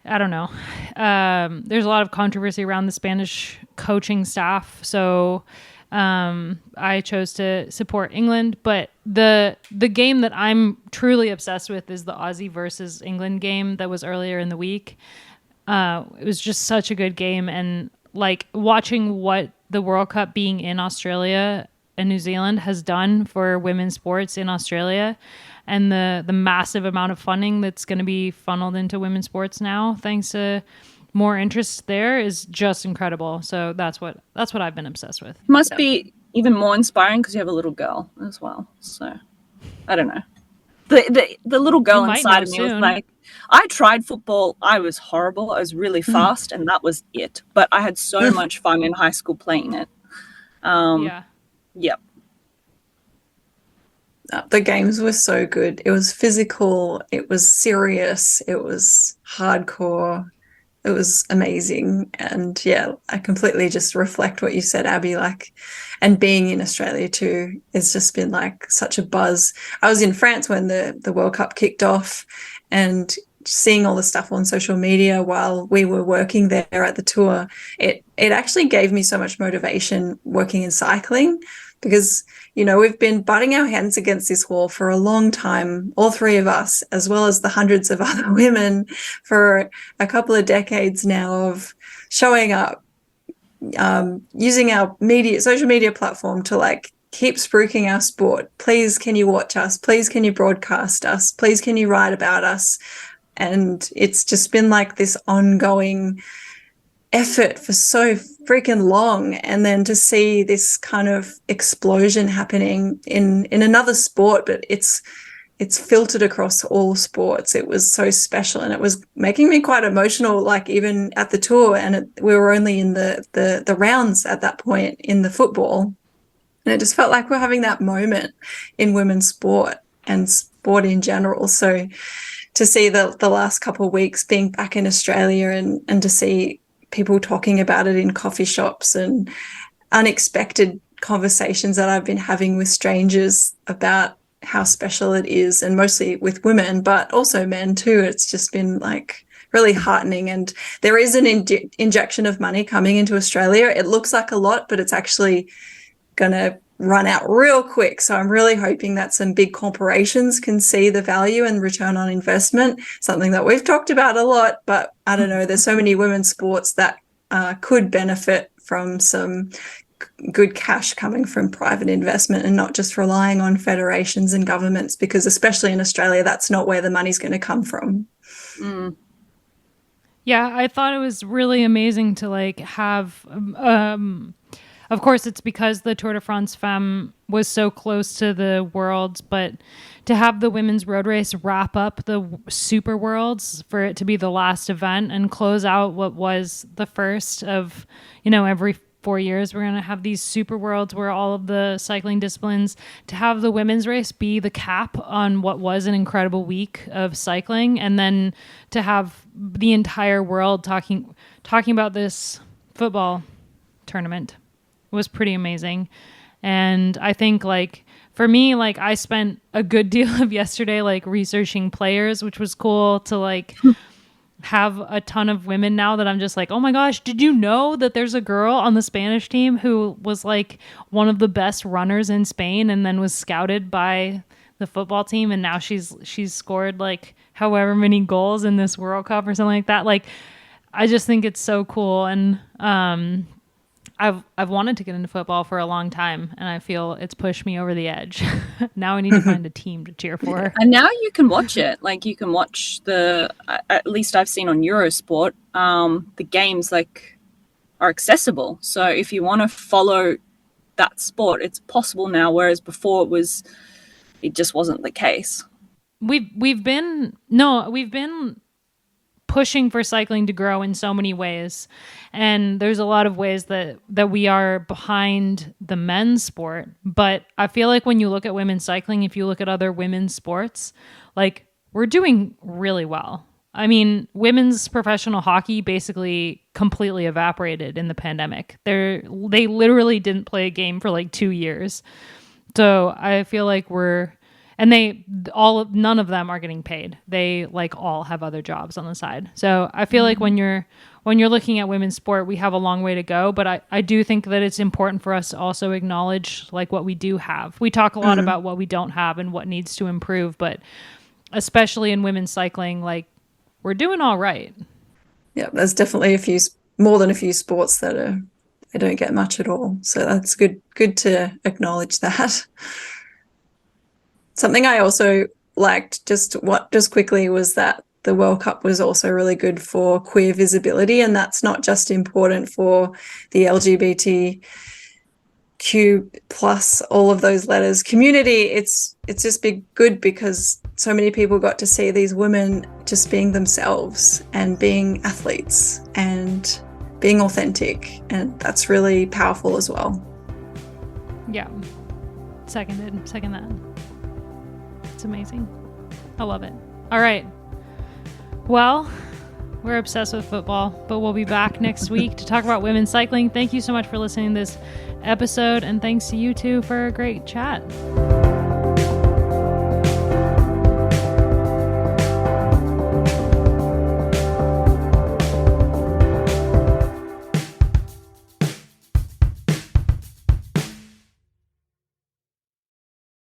I don't know, there's a lot of controversy around the Spanish coaching staff. So I chose to support England, but the game that I'm truly obsessed with is the Aussie versus England game that was earlier in the week. It was just such a good game, and like watching what the World Cup being in Australia and New Zealand has done for women's sports in Australia, and the massive amount of funding that's going to be funneled into women's sports now, thanks to more interest there, is just incredible. So that's what I've been obsessed with. Must be even more inspiring because you have a little girl as well. So I don't know. The little girl inside of me was like, I tried football. I was horrible. I was really fast, and that was it. But I had so much fun in high school playing it. Yep. The games were so good. It was physical. It was serious. It was hardcore. It was amazing. And yeah, I completely just reflect what you said, Abby, like, and being in Australia too, it's just been like such a buzz. I was in France when the World Cup kicked off, and seeing all the stuff on social media while we were working there at the tour, it actually gave me so much motivation working in cycling, because, you know, we've been butting our heads against this wall for a long time, all three of us, as well as the hundreds of other women, for a couple of decades now, of showing up, using our social media platform to like keep spruiking our sport. Please, can you watch us? Please, can you broadcast us? Please, can you write about us? And it's just been like this ongoing effort for so freaking long, and then to see this kind of explosion happening in another sport, but it's filtered across all sports. It was so special, and it was making me quite emotional, like even at the tour, and we were only in the rounds at that point in the football, and it just felt like we're having that moment in women's sport and sport in general. So to see the last couple of weeks being back in Australia, and to see people talking about it in coffee shops, and unexpected conversations that I've been having with strangers about how special it is, and mostly with women, but also men too. It's just been like really heartening. And there is an injection of money coming into Australia. It looks like a lot, but it's actually going to run out real quick. So I'm really hoping that some big corporations can see the value and return on investment, something that we've talked about a lot, but I don't know, there's so many women's sports that could benefit from some good cash coming from private investment, and not just relying on federations and governments, because especially in Australia, that's not where the money's going to come from. Yeah, I thought it was really amazing to like have of course, it's because the Tour de France Femme was so close to the Worlds, but to have the women's road race wrap up the Super Worlds, for it to be the last event and close out what was the first of, you know, every 4 years we're going to have these Super Worlds where all of the cycling disciplines, to have the women's race be the cap on what was an incredible week of cycling, and then to have the entire world talking about this football tournament was pretty amazing. And I think, like, for me, like, I spent a good deal of yesterday like researching players, which was cool to like have a ton of women now that I'm just like, oh my gosh, did you know that there's a girl on the Spanish team who was like one of the best runners in Spain, and then was scouted by the football team, and now she's scored like however many goals in this World Cup or something like that. Like, I just think it's so cool. And I've wanted to get into football for a long time, and I feel it's pushed me over the edge. Now I need to find a team to cheer for. And now you can watch it. Like, you can watch at least I've seen on Eurosport, the games like are accessible. So if you want to follow that sport, it's possible now, whereas before it just wasn't the case. We've been pushing for cycling to grow in so many ways, and there's a lot of ways that we are behind the men's sport, but I feel like when you look at women's cycling, if you look at other women's sports, like, we're doing really well. I mean, women's professional hockey basically completely evaporated in the pandemic. They literally didn't play a game for like 2 years. So I feel like none of them are getting paid. They like all have other jobs on the side. So I feel like when you're looking at women's sport, we have a long way to go, but I do think that it's important for us to also acknowledge like what we do have. We talk a lot about what we don't have and what needs to improve, but especially in women's cycling, like, we're doing all right. Yeah, there's definitely a few more than a few sports that they don't get much at all. So that's good to acknowledge that. Something I also liked just quickly was that the World Cup was also really good for queer visibility, and that's not just important for the LGBTQ plus all of those letters community. It's just good because so many people got to see these women just being themselves and being athletes and being authentic, and that's really powerful as well. Yeah. Second that. It's amazing. I love it. All right. Well, we're obsessed with football, but we'll be back next week to talk about women's cycling. Thank you so much for listening to this episode, and thanks to you two for a great chat.